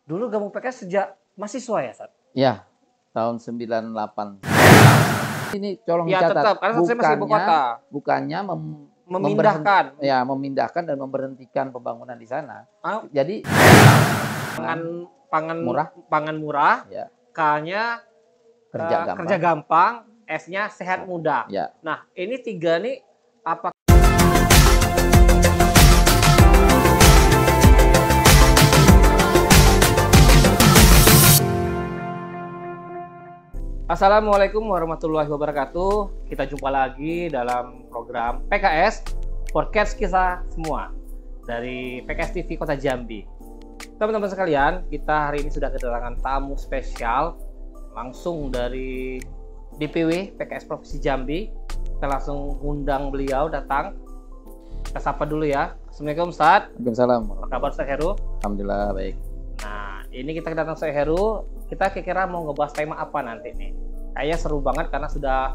Dulu gabung PKS sejak mahasiswa ya, Sat? Ya, tahun 98. Ini colong Ya, dicatat. tetap, karena saya masih ibu kota. Bukannya Memindahkan. memindahkan dan memberhentikan pembangunan di sana. Ah, Jadi pangan murah. pangan murah, Ya, K-nya kerja gampang, S-nya sehat muda. ya. Nah, ini tiga nih apa? Assalamualaikum warahmatullahi wabarakatuh. Kita jumpa lagi dalam program PKS Podcast Kisah Semua dari PKS TV Kota Jambi. Teman-teman sekalian, kita hari ini sudah kedatangan tamu spesial langsung dari DPW PKS Provinsi Jambi. Kita langsung undang beliau datang. Kita sapa dulu ya. Assalamualaikum Ustaz. Waalaikumsalam. Apa kabar Ustaz Heru? Alhamdulillah baik. Nah, ini kita kedatangan Ustaz Heru. Kita kira-kira mau ngebahas tema apa nanti nih? Kayaknya seru banget karena sudah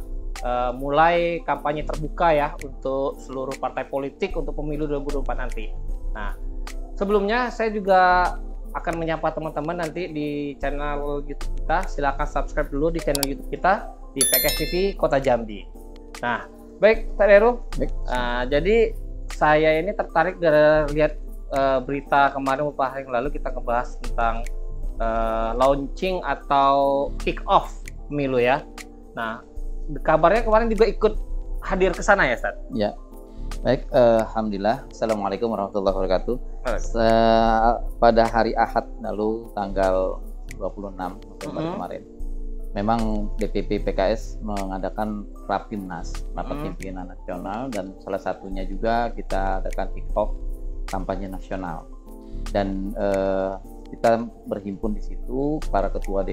mulai kampanye terbuka ya untuk seluruh partai politik untuk pemilu 2024 nanti. Nah, sebelumnya saya juga akan menyapa teman-teman nanti di channel YouTube kita. Silakan subscribe dulu di channel YouTube kita di PKS TV Kota Jambi. Nah, baik Ustaz Heru. Baik. Jadi saya ini tertarik dari lihat berita kemarin beberapa hari yang lalu kita ngebahas tentang launching atau kick off pemilu ya. Nah, kabarnya kemarin juga ikut hadir ke sana ya, Ustaz? Ya. Baik, alhamdulillah. Assalamualaikum warahmatullahi wabarakatuh. Pada hari Ahad lalu tanggal 26 November kemarin, memang DPP PKS mengadakan Rapimnas, rapat pimpinan nasional, dan salah satunya juga kita adakan kick off kampanye nasional. Dan kita berhimpun di situ para ketua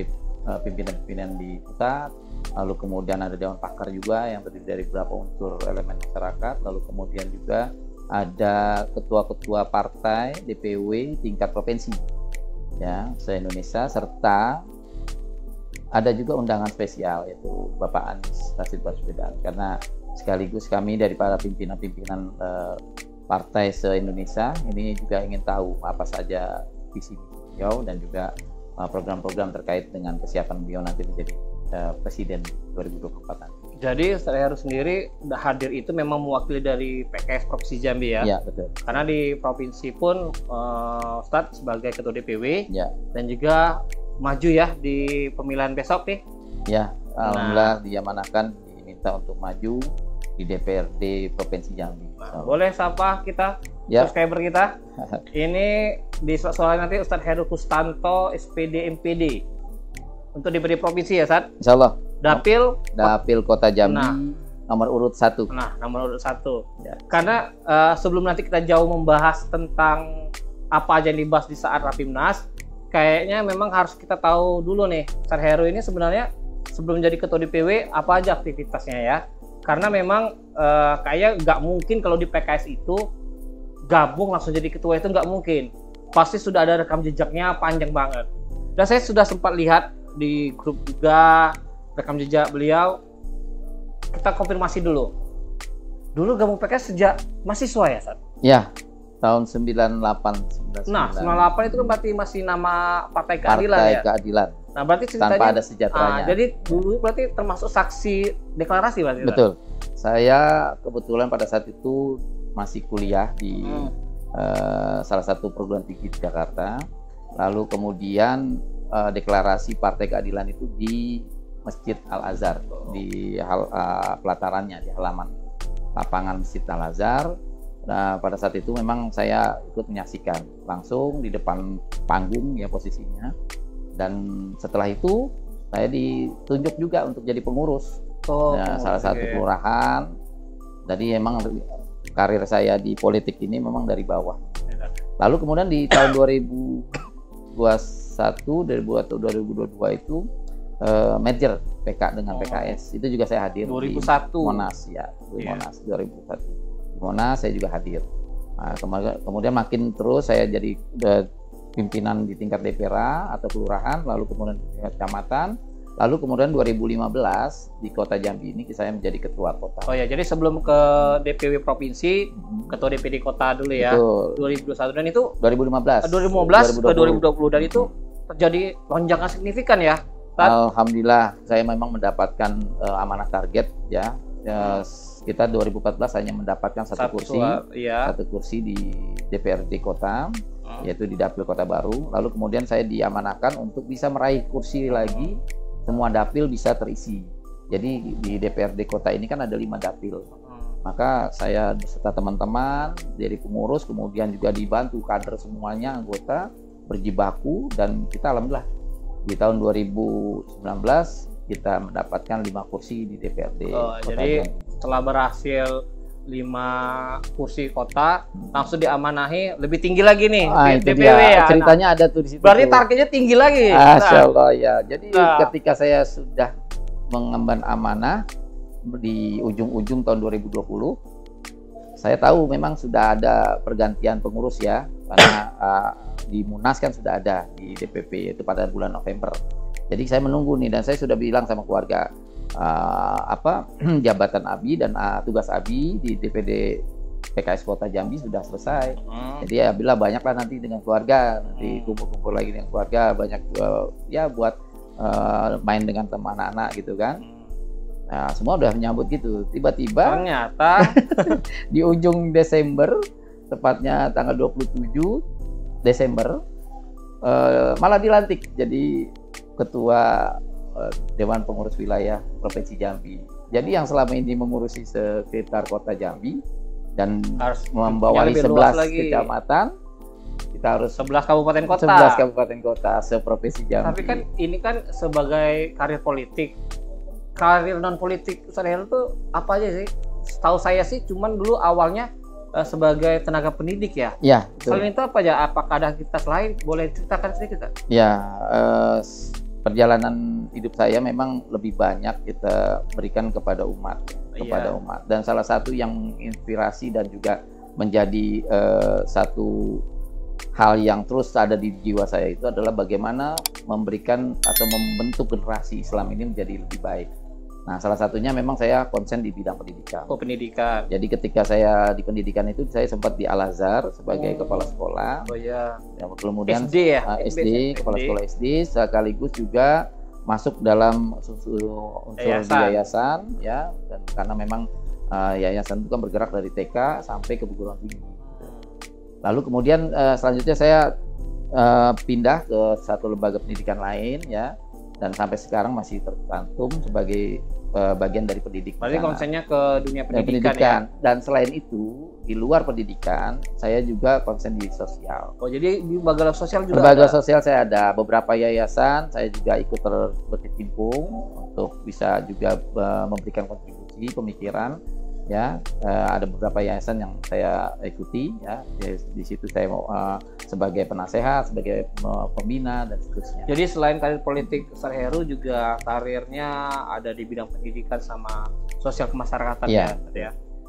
pimpinan-pimpinan di pusat, lalu kemudian ada dewan pakar juga yang terdiri dari beberapa unsur elemen masyarakat, lalu kemudian juga ada ketua-ketua partai DPW tingkat provinsi ya se-Indonesia, serta ada juga undangan spesial yaitu Bapak Anies Rashid Baswedan, karena sekaligus kami dari para pimpinan-pimpinan partai se-Indonesia ini juga ingin tahu apa saja visi beliau dan juga program-program terkait dengan kesiapan beliau nanti menjadi presiden 2024 nanti. Jadi Ustaz Heru sendiri hadir itu memang mewakili dari PKS Provinsi Jambi ya? Iya, betul. Karena di provinsi pun Ustaz sebagai ketua DPW ya, dan juga maju ya di pemilihan besok nih. Ya, alhamdulillah diamanahkan, diminta untuk maju di DPRD Provinsi Jambi. Nah, boleh sapa kita, ya, subscriber kita. Ini di soal nanti Ustaz Heru Kustanto SPD MPD untuk DPD Provinsi ya, Ustaz? Insya Allah. Dapil Kota Jambi, nah, nomor urut 1. Nah, nomor urut 1. Ya. Karena sebelum nanti kita jauh membahas tentang apa aja yang dibahas di saat Rapimnas, kayaknya memang harus kita tahu dulu nih, Ustaz Heru ini sebenarnya sebelum jadi ketua DPW apa aja aktivitasnya ya? Karena memang kayak nggak mungkin kalau di PKS itu gabung langsung jadi ketua, itu nggak mungkin. Pasti sudah ada rekam jejaknya panjang banget. Dan saya sudah sempat lihat di grup juga rekam jejak beliau. Kita konfirmasi dulu. Dulu gabung PKS sejak mahasiswa ya, Sat? Ya, tahun 98. Nah, 98 itu kan berarti masih nama Partai Keadilan ya? Partai Keadilan. Nah, berarti ceritanya tanpa ada sejahteranya. Jadi dulu berarti termasuk saksi deklarasi berarti? Betul. Saya kebetulan pada saat itu masih kuliah di salah satu perguruan tinggi di Jakarta. Lalu kemudian deklarasi Partai Keadilan itu di Masjid Al-Azhar, di pelatarannya, di halaman lapangan Masjid Al-Azhar. Nah, pada saat itu memang saya ikut menyaksikan langsung di depan panggung ya posisinya. Dan setelah itu saya ditunjuk juga untuk jadi pengurus salah satu kelurahan. Jadi memang karir saya di politik ini memang dari bawah. Lalu kemudian di tahun 2021, 2022 itu merger PK dengan PKS. Itu juga saya hadir 2001. Di Monas ya, di Monas 2001. Di Monas saya juga hadir. Nah, kemudian makin terus saya jadi pimpinan di tingkat DPRA atau kelurahan, lalu kemudian di tingkat kecamatan, lalu kemudian 2015 di Kota Jambi ini saya menjadi ketua kota. Oh ya, jadi sebelum ke DPW provinsi, ketua DPD kota dulu ya. Betul. 2021 dan itu 2015 ke 2020 dan itu terjadi lonjakan signifikan ya. Alhamdulillah, saya memang mendapatkan amanah target ya. Kita 2014 hanya mendapatkan satu kursi di DPRD kota, yaitu di Dapil Kota Baru. Lalu kemudian saya diamanahkan untuk bisa meraih kursi lagi, semua dapil bisa terisi. Jadi di DPRD kota ini kan ada 5 dapil. Maka saya beserta teman-teman dari pengurus, kemudian juga dibantu kader semuanya, anggota, berjibaku, dan kita alhamdulillah di tahun 2019 kita mendapatkan 5 kursi di DPRD. Jadi setelah berhasil 5 kursi kota, langsung diamanahi lebih tinggi lagi nih DPW ya. Ceritanya ada tuh di situ. Berarti targetnya tinggi lagi. Masya Allah ya. Jadi ketika saya sudah mengemban amanah di ujung-ujung tahun 2020, saya tahu memang sudah ada pergantian pengurus ya, karena di Munas kan sudah ada di DPP itu pada bulan November. Jadi saya menunggu nih, dan saya sudah bilang sama keluarga jabatan ABI dan tugas ABI di DPD PKS Kota Jambi sudah selesai. Jadi ya bila banyaklah nanti dengan keluarga, nanti kumpul-kumpul lagi dengan keluarga, banyak ya buat main dengan teman anak-anak gitu kan. Nah, semua udah menyambut gitu. Tiba-tiba ternyata di ujung Desember, tepatnya tanggal 27 Desember, malah dilantik jadi ketua Dewan Pengurus Wilayah Provinsi Jambi. Jadi yang selama ini mengurusi sekitar Kota Jambi dan harus membawahi 11 kecamatan, kita harus 11 kabupaten kota. 11 kabupaten kota seprovinsi Jambi. Tapi kan ini kan sebagai karir politik. Karir non politik Ustaz Heru tuh apa aja sih? Setahu saya sih cuman dulu awalnya sebagai tenaga pendidik ya. Iya. Selain itu apa aja? Apakah ada aktivitas lain? Boleh ceritakan sedikit? Ya, perjalanan hidup saya memang lebih banyak kita berikan kepada umat, umat. Dan salah satu yang inspirasi dan juga menjadi satu hal yang terus ada di jiwa saya itu adalah bagaimana memberikan atau membentuk generasi Islam ini menjadi lebih baik. Nah, salah satunya memang saya konsen di bidang pendidikan. Oh, pendidikan. Jadi ketika saya di pendidikan itu saya sempat di Al-Azhar sebagai kepala sekolah. Oh iya. Ya, kemudian SD ya? SD, kepala sekolah SD, sekaligus juga masuk dalam unsur di yayasan ya, dan karena memang yayasan itu kan bergerak dari TK sampai ke perguruan tinggi. Lalu kemudian selanjutnya saya pindah ke satu lembaga pendidikan lain ya, dan sampai sekarang masih tercantum sebagai bagian dari pendidikan. Berarti konsennya ke dunia pendidikan ya? Dan selain itu, di luar pendidikan, saya juga konsen di sosial. Oh, jadi di lembaga sosial juga lembaga sosial saya ada beberapa yayasan, saya juga ikut berkecimpung untuk bisa juga memberikan kontribusi pemikiran. Ya, ada beberapa yayasan yang saya ikuti ya, di situ saya sebagai penasehat, sebagai pembina dan seterusnya. Jadi selain karir politik Ustaz Heru juga karirnya ada di bidang pendidikan sama sosial kemasyarakatan ya.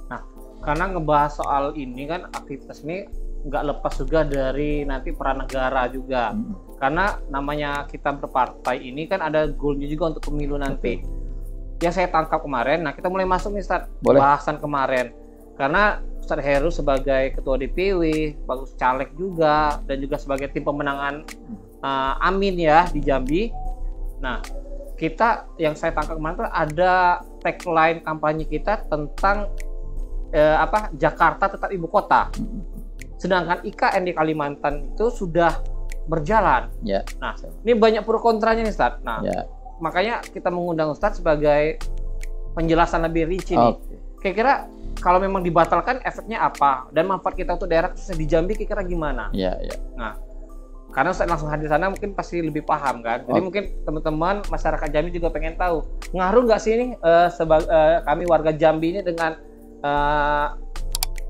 Nah, karena ngebahas soal ini kan, aktivitas ini nggak lepas juga dari nanti peran negara juga. Karena namanya kita berpartai ini kan ada goalnya juga untuk pemilu nanti. Yang saya tangkap kemarin, nah kita mulai masuk nih Ustaz, bahasan kemarin. Karena Ustaz Heru sebagai ketua DPW, bagus caleg juga, dan juga sebagai tim pemenangan Amin ya di Jambi. Nah, kita yang saya tangkap kemarin tuh ada tagline kampanye kita tentang Jakarta tetap ibu kota. Sedangkan IKN di Kalimantan itu sudah berjalan. Ya. Nah, ini banyak pro kontranya nih Ustaz. Nah, makanya kita mengundang Ustadz sebagai penjelasan lebih rinci nih. Kira-kira kalau memang dibatalkan efeknya apa, dan manfaat kita untuk daerah khususnya di Jambi kira-kira gimana? Iya. Nah, karena Ustadz langsung hadir sana mungkin pasti lebih paham kan. Jadi mungkin teman-teman masyarakat Jambi juga pengen tahu, ngaruh nggak sih ini kami warga Jambi ini dengan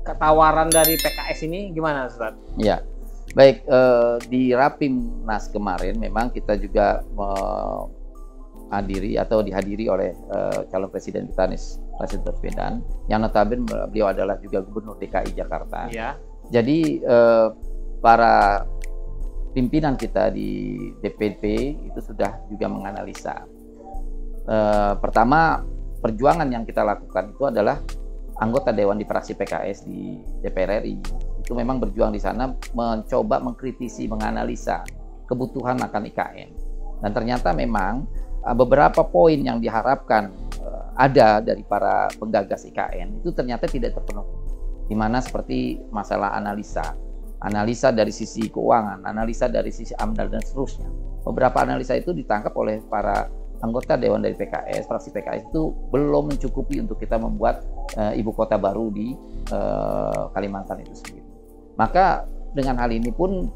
ketawaran dari PKS ini, gimana Ustadz? Iya. Baik, di Rapimnas kemarin memang kita juga dihadiri oleh calon presiden kita Anies Baswedan, yang notabene beliau adalah juga gubernur DKI Jakarta. Ya. Jadi para pimpinan kita di DPP itu sudah juga menganalisa. Pertama, perjuangan yang kita lakukan itu adalah anggota Dewan di fraksi PKS di DPR RI itu memang berjuang di sana, mencoba mengkritisi, menganalisa kebutuhan akan IKN. Dan ternyata memang beberapa poin yang diharapkan ada dari para penggagas IKN itu ternyata tidak terpenuhi. Di mana seperti masalah analisa dari sisi keuangan, analisa dari sisi AMDAL dan seterusnya. Beberapa analisa itu ditangkap oleh para anggota Dewan dari PKS, fraksi PKS itu belum mencukupi untuk kita membuat ibu kota baru di Kalimantan itu sendiri. Maka dengan hal ini pun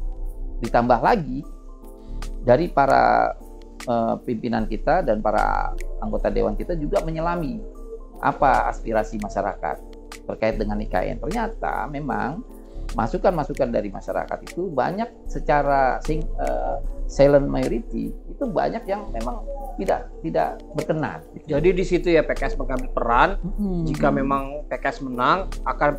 ditambah lagi dari para pimpinan kita dan para anggota Dewan kita juga menyelami apa aspirasi masyarakat terkait dengan IKN. Ternyata memang masukan-masukan dari masyarakat itu banyak secara silent majority itu banyak yang memang tidak berkenan. Jadi di situ ya PKS mengambil peran. Jika memang PKS menang akan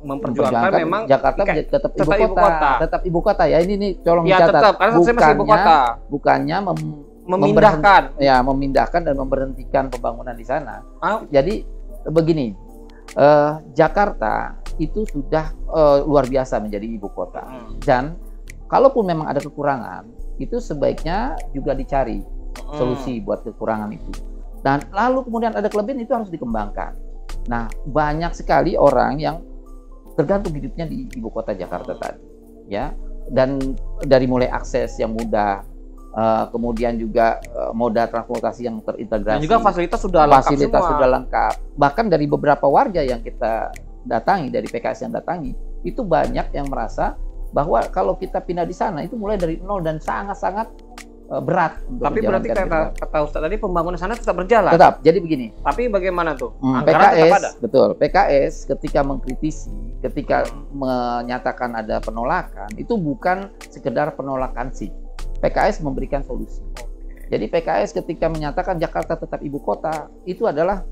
memperjuangkan memang Jakarta menjadi tetap ibu kota. Tetap ibu kota ya. Ini tolong ya, dicatat. Tetap, karena saya masih ibu kota. Bukannya memindahkan dan memberhentikan pembangunan di sana. Jadi begini, Jakarta itu sudah luar biasa menjadi ibu kota. Dan kalaupun memang ada kekurangan, itu sebaiknya juga dicari solusi buat kekurangan itu. Dan lalu kemudian ada kelebihan itu harus dikembangkan. Nah, banyak sekali orang yang tergantung hidupnya di ibu kota Jakarta tadi, ya. Dan dari mulai akses yang mudah, kemudian juga moda transportasi yang terintegrasi. Dan juga fasilitas sudah lengkap. Bahkan dari beberapa warga yang kita datangi, dari PKS yang datangi, itu banyak yang merasa bahwa kalau kita pindah di sana itu mulai dari nol dan sangat-sangat berat. Tapi berarti kata Ustaz tadi pembangunan sana tetap berjalan. Tetap. Jadi begini. Tapi bagaimana tuh? PKS, betul. PKS ketika mengkritisi, ketika menyatakan ada penolakan, itu bukan sekedar penolakan sih. PKS memberikan solusi. Jadi PKS ketika menyatakan Jakarta tetap ibu kota, itu adalah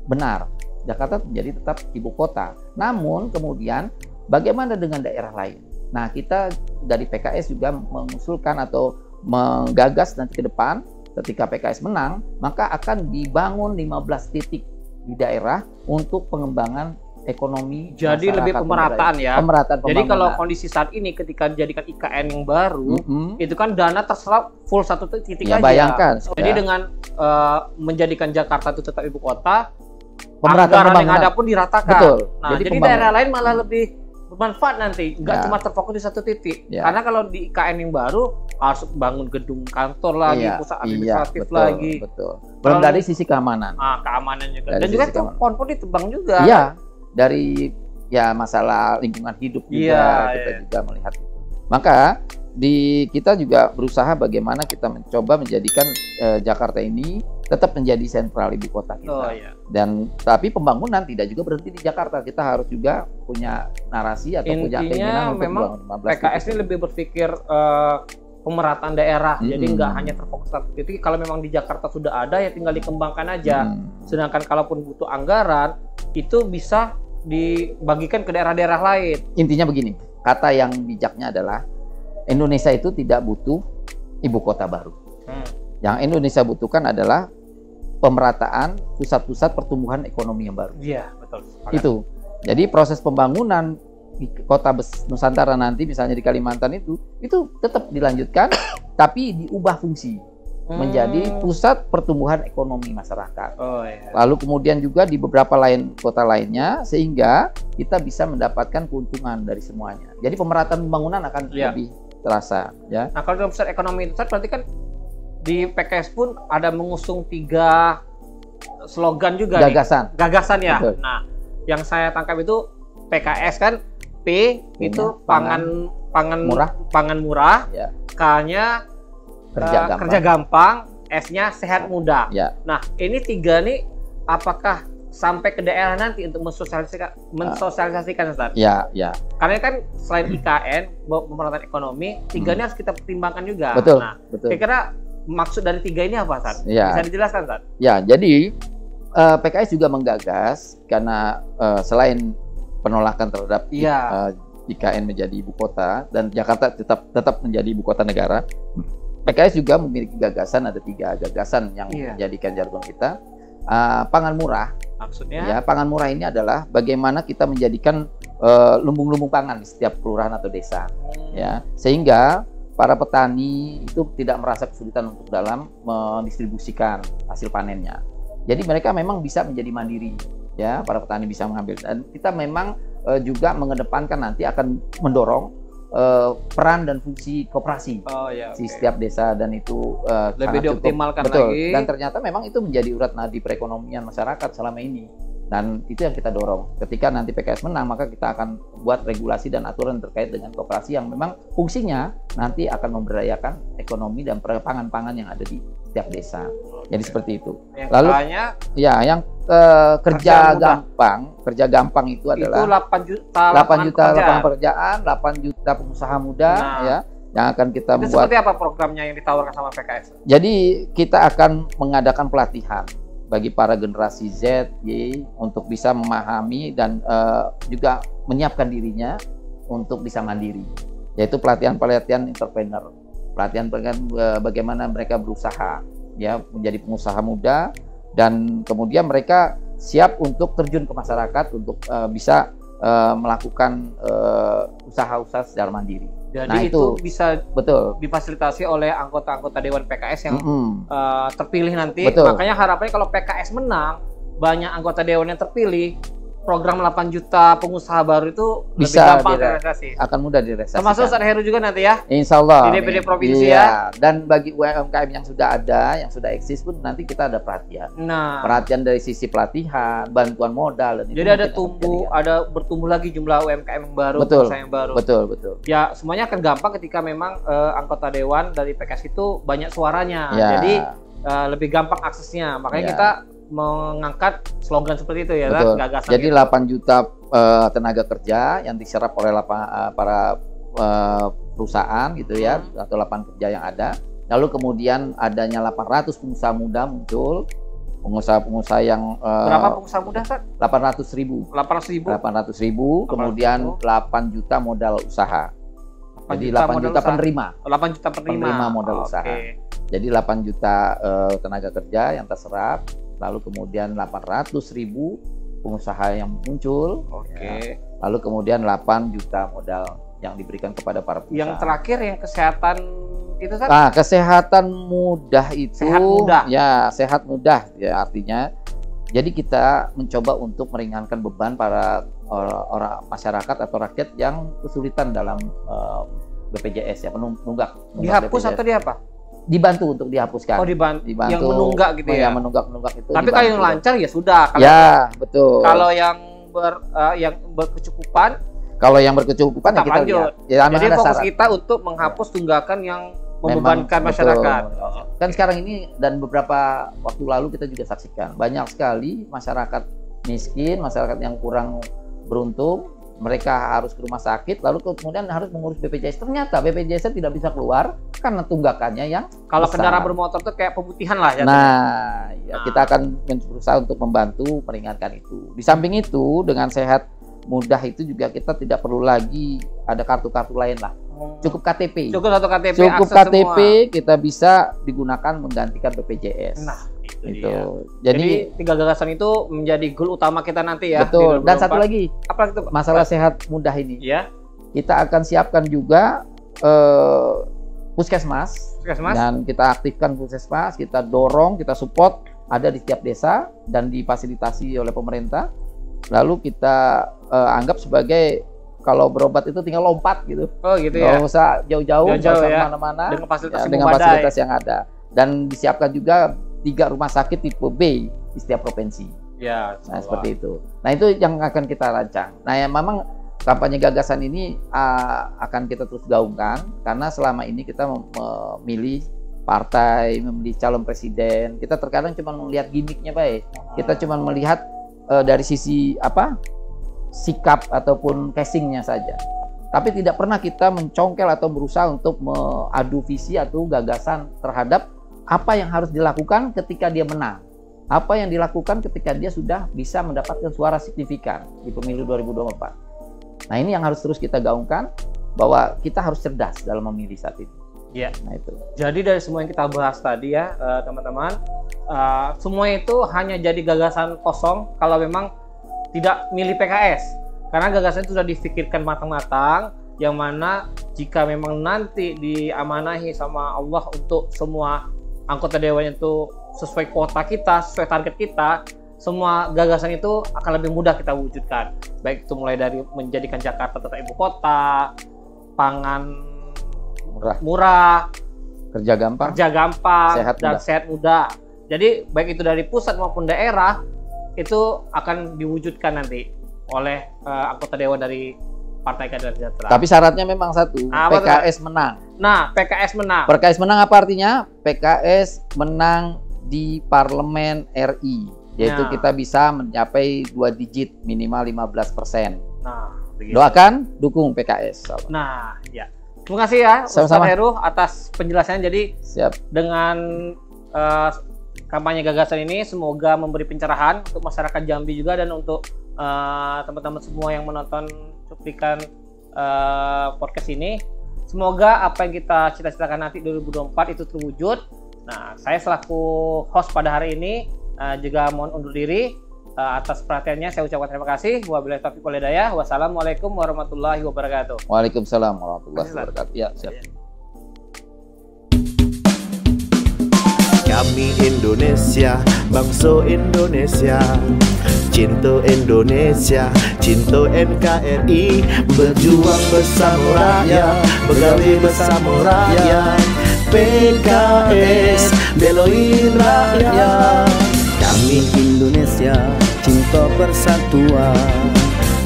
benar. Jakarta menjadi tetap ibu kota. Namun kemudian bagaimana dengan daerah lain? Nah, kita dari PKS juga mengusulkan atau menggagas nanti ke depan ketika PKS menang, maka akan dibangun 15 titik di daerah untuk pengembangan ekonomi. Jadi lebih pemerataan ya. Pemerataan pembangunan. Jadi kalau kondisi saat ini ketika dijadikan IKN yang baru, itu kan dana terserap full satu titik ya, aja. Bayangkan. Jadi dengan menjadikan Jakarta itu tetap ibu kota, pemerataan anggaran yang ada pun diratakan. Betul. Nah, jadi daerah lain malah lebih bermanfaat nanti, nggak cuma terfokus di satu titik. Karena kalau di IKN yang baru harus bangun gedung kantor lagi, pusat administratif lagi. Betul. Belum dari sisi keamanan. Keamanan juga. Dan juga itu pohon-pohon ditebang juga. Iya. Dari masalah lingkungan hidup juga kita juga melihat itu. Maka kita juga berusaha bagaimana kita mencoba menjadikan Jakarta ini tetap menjadi sentral ibu kota kita. Dan tapi pembangunan tidak juga berhenti di Jakarta. Kita harus juga punya narasi atau punya keinginan untuk memang PKS ini lebih berpikir pemerataan daerah. Jadi nggak hanya terfokus satu titik. Kalau memang di Jakarta sudah ada ya tinggal dikembangkan aja. Sedangkan kalaupun butuh anggaran itu bisa dibagikan ke daerah-daerah lain. Intinya begini, kata yang bijaknya adalah Indonesia itu tidak butuh ibu kota baru. Yang Indonesia butuhkan adalah pemerataan pusat-pusat pertumbuhan ekonomi yang baru. Iya, betul. Itu. Jadi proses pembangunan di kota Nusantara nanti misalnya di Kalimantan itu tetap dilanjutkan tapi diubah fungsi menjadi pusat pertumbuhan ekonomi masyarakat. Lalu kemudian juga di beberapa kota lainnya sehingga kita bisa mendapatkan keuntungan dari semuanya. Jadi pemerataan pembangunan akan lebih terasa, ya. Nah, kalau dalam pusat ekonomi itu berarti kan di PKS pun ada mengusung 3 slogan juga gagasan ya. Betul. Nah, yang saya tangkap itu PKS kan P itu pangan murah, K-nya kerja gampang, S-nya sehat mudah. Nah, ini 3 nih apakah sampai ke daerah nanti untuk mensosialisasikan Ustaz? Ya. Karena kan selain IKN, pemerataan ekonomi, 3 ini harus kita pertimbangkan juga. Betul. Nah, kira-kira maksud dari 3 ini apa, Ustaz? Bisa dijelaskan, Ustaz? Ya, jadi PKS juga menggagas karena selain penolakan terhadap IKN menjadi ibu kota dan Jakarta tetap menjadi ibu kota negara, PKS juga memiliki gagasan, ada 3 gagasan yang menjadikan jargon kita. Pangan murah. Maksudnya? Ya, pangan murah ini adalah bagaimana kita menjadikan lumbung-lumbung pangan di setiap kelurahan atau desa. Ya, sehingga para petani itu tidak merasa kesulitan untuk dalam mendistribusikan hasil panennya. Jadi mereka memang bisa menjadi mandiri, ya, para petani bisa mengambil. Dan kita memang juga mengedepankan nanti akan mendorong peran dan fungsi koperasi di setiap desa, dan itu lebih dioptimalkan betul. Lagi. Dan ternyata memang itu menjadi urat nadi perekonomian masyarakat selama ini. Dan itu yang kita dorong. Ketika nanti PKS menang, maka kita akan buat regulasi dan aturan terkait dengan koperasi yang memang fungsinya nanti akan memberdayakan ekonomi dan pangan-pangan yang ada di setiap desa. Jadi seperti itu. Yang lalu ya, yang kerja gampang itu adalah 8 juta lapangan pekerjaan, 8 juta pengusaha muda, ya, yang akan kita itu buat. Seperti apa programnya yang ditawarkan sama PKS? Jadi kita akan mengadakan pelatihan bagi para generasi Z, Y untuk bisa memahami dan juga menyiapkan dirinya untuk bisa mandiri, yaitu pelatihan entrepreneur, pelatihan bagaimana mereka berusaha, ya, menjadi pengusaha muda, dan kemudian mereka siap untuk terjun ke masyarakat untuk bisa melakukan usaha-usaha secara mandiri. Jadi itu bisa difasilitasi oleh anggota-anggota Dewan PKS yang terpilih nanti. Betul. Makanya harapannya kalau PKS menang, banyak anggota Dewan yang terpilih, program 8 juta pengusaha baru itu bisa lebih gampang direalisasi. Akan mudah direalisasikan. Termasuk Ustadz Heru juga nanti ya? Insya Allah. Di DPD Provinsi ya? Dan bagi UMKM yang sudah ada, yang sudah eksis pun nanti kita ada perhatian. Nah, perhatian dari sisi pelatihan, bantuan modal. Dan jadi ada bertumbuh lagi jumlah UMKM yang baru, betul, yang baru. Betul. Ya, semuanya akan gampang ketika memang anggota Dewan dari PKS itu banyak suaranya. Ya. Jadi lebih gampang aksesnya. Makanya kita mengangkat slogan seperti itu ya, gagasan. Jadi gitu. 8 juta tenaga kerja yang diserap oleh para perusahaan gitu ya, atau lapangan kerja yang ada. Lalu kemudian adanya 800 pengusaha muda muncul, pengusaha yang berapa pengusaha muda, Ustaz? 800 ribu, kemudian 8 juta modal usaha. Jadi 8 juta penerima. 8 juta penerima modal usaha. Jadi 8 juta tenaga kerja yang terserap. Lalu kemudian 800 ribu pengusaha yang muncul, ya. Lalu kemudian 8 juta modal yang diberikan kepada para pengusaha. Yang terakhir yang kesehatan itu kan? Nah, kesehatan mudah itu, sehat mudah ya artinya. Jadi kita mencoba untuk meringankan beban para orang masyarakat atau rakyat yang kesulitan dalam BPJS ya, menunggak dihapus BPJS. Atau di apa? Dibantu untuk dihapuskan. Dibantu. Yang menunggak gitu ya. Yang menunggak itu. Tapi kalau yang lancar ya sudah. Betul. Kalau yang berkecukupan. Kalau yang berkecukupan ya kita lanjut. Jadi fokus kita untuk menghapus tunggakan yang membebankan masyarakat. Kan sekarang ini dan beberapa waktu lalu kita juga saksikan banyak sekali masyarakat miskin, masyarakat yang kurang beruntung. Mereka harus ke rumah sakit, lalu kemudian harus mengurus BPJS. Ternyata BPJS tidak bisa keluar karena tunggakannya yang kalau kendaraan bermotor tuh kayak pemutihan lah. Kita akan berusaha untuk membantu meringankan itu. Di samping itu, dengan sehat mudah itu juga kita tidak perlu lagi ada kartu-kartu lain lah. Cukup KTP. Cukup satu KTP. Cukup KTP semua. Kita bisa digunakan menggantikan BPJS. Nah, itu. Jadi 3 gagasan itu menjadi goal utama kita nanti ya. Betul. Dan satu lagi, apa itu, Pak? Masalah sehat mudah ini. Ya. Kita akan siapkan juga puskesmas. Dan kita aktifkan puskesmas, kita dorong, kita support ada di setiap desa dan difasilitasi oleh pemerintah. Lalu kita anggap sebagai kalau berobat itu tinggal lompat gitu. Oh gitu ya. Nggak usah jauh-jauh, nggak usah ya. kemana-mana. Dengan fasilitas, fasilitas yang ada. Dan disiapkan juga 3 rumah sakit tipe B di setiap provinsi. Ya. Seperti itu. Nah itu yang akan kita rancang. Nah yang memang kampanye gagasan ini akan kita terus gaungkan karena selama ini kita memilih partai, memilih calon presiden. Kita terkadang cuma melihat gimmicknya baik. Kita cuma melihat dari sisi sikap ataupun casingnya saja. Tapi tidak pernah kita mencongkel atau berusaha untuk mengadu visi atau gagasan terhadap apa yang harus dilakukan ketika dia menang. Apa yang dilakukan ketika dia sudah bisa mendapatkan suara signifikan di pemilu 2024. Nah ini yang harus terus kita gaungkan, bahwa kita harus cerdas dalam memilih saat ini. Ya. Nah itu. Jadi dari semua yang kita bahas tadi ya teman-teman, semua itu hanya jadi gagasan kosong kalau memang tidak milih PKS, karena gagasan itu sudah difikirkan matang-matang, yang mana jika memang nanti diamanahi sama Allah untuk semua anggota dewan itu sesuai kuota kita, sesuai target kita, semua gagasan itu akan lebih mudah kita wujudkan. Baik itu mulai dari menjadikan Jakarta tetap ibu kota, pangan murah, kerja gampang, sehat mudah. Jadi baik itu dari pusat maupun daerah itu akan diwujudkan nanti oleh anggota dewan dari Partai Keadilan Sejahtera. Tapi syaratnya memang satu, PKS menang. Nah, PKS menang. PKS menang apa artinya? PKS menang di Parlemen RI, yaitu kita bisa mencapai 2 digit minimal 15%. Nah, begitu. Doakan, dukung PKS. Nah, ya. Terima kasih ya Ustaz Heru atas penjelasannya. Jadi dengan kampanye gagasan ini semoga memberi pencerahan untuk masyarakat Jambi juga dan untuk teman-teman semua yang menonton cuplikan podcast ini. Semoga apa yang kita cita-citakan nanti 2024 itu terwujud. Nah, saya selaku host pada hari ini juga mohon undur diri. Atas perhatiannya saya ucapkan terima kasih. Wabillahi taufiq wal hidayah. Wassalamualaikum warahmatullahi wabarakatuh. Waalaikumsalam warahmatullahi wabarakatuh. Ya, siap. Kami Indonesia, bangsa Indonesia, cinta Indonesia, cinta NKRI, berjuang bersama rakyat, bergawe bersama rakyat, PKS, beloin rakyat. Kami Indonesia, cinta persatuan,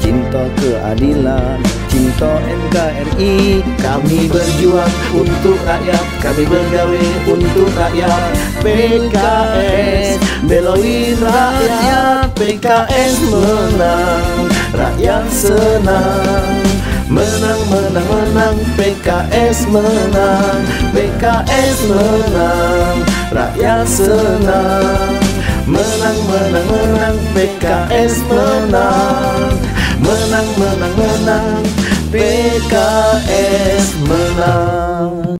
cinta keadilan, cinta NKRI. Kami berjuang untuk rakyat, kami bergawe untuk rakyat, PKS, beloin rakyat, PKS menang, rakyat senang. Menang, menang, menang, PKS menang, PKS menang, rakyat senang. Menang, menang, menang, PKS menang. Menang, menang, menang, PKS menang.